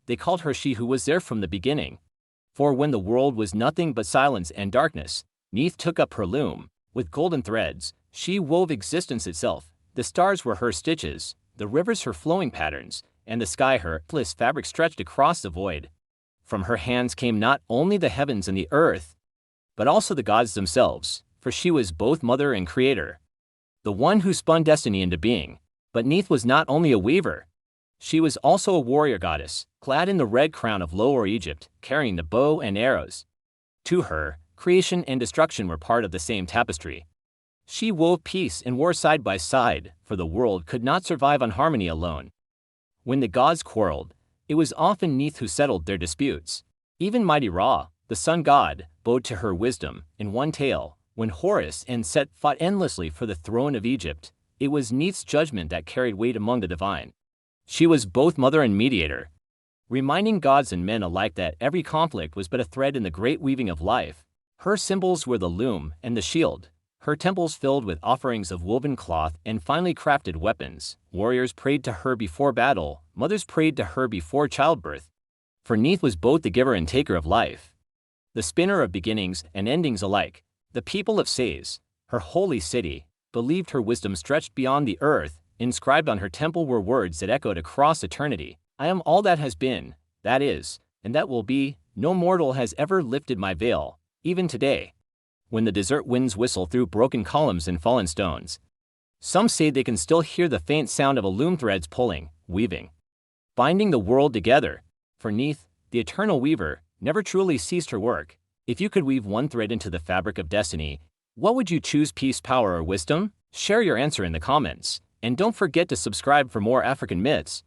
they called her she who was there from the beginning. For when the world was nothing but silence and darkness, Neith took up her loom. With golden threads, she wove existence itself. The stars were her stitches, the rivers her flowing patterns, and the sky her endless fabric stretched across the void. From her hands came not only the heavens and the earth, but also the gods themselves, for she was both mother and creator, the one who spun destiny into being. But Neith was not only a weaver. She was also a warrior goddess, clad in the red crown of Lower Egypt, carrying the bow and arrows. To her, creation and destruction were part of the same tapestry. She wove peace and war side by side, for the world could not survive on harmony alone. When the gods quarreled, it was often Neith who settled their disputes. Even mighty Ra, the sun god, bowed to her wisdom. In one tale, when Horus and Set fought endlessly for the throne of Egypt, it was Neith's judgment that carried weight among the divine. She was both mother and mediator, reminding gods and men alike that every conflict was but a thread in the great weaving of life. Her symbols were the loom and the shield, her temples filled with offerings of woven cloth and finely crafted weapons. Warriors prayed to her before battle, mothers prayed to her before childbirth. For Neith was both the giver and taker of life, the spinner of beginnings and endings alike. The people of Sais, her holy city, believed her wisdom stretched beyond the earth. Inscribed on her temple were words that echoed across eternity. I am all that has been, that is, and that will be. No mortal has ever lifted my veil, even today. When the desert winds whistle through broken columns and fallen stones, some say they can still hear the faint sound of a loom threads pulling, weaving, binding the world together. For Neith, the eternal weaver, never truly ceased her work. If you could weave one thread into the fabric of destiny, what would you choose, peace, power, or wisdom? Share your answer in the comments. And don't forget to subscribe for more African myths.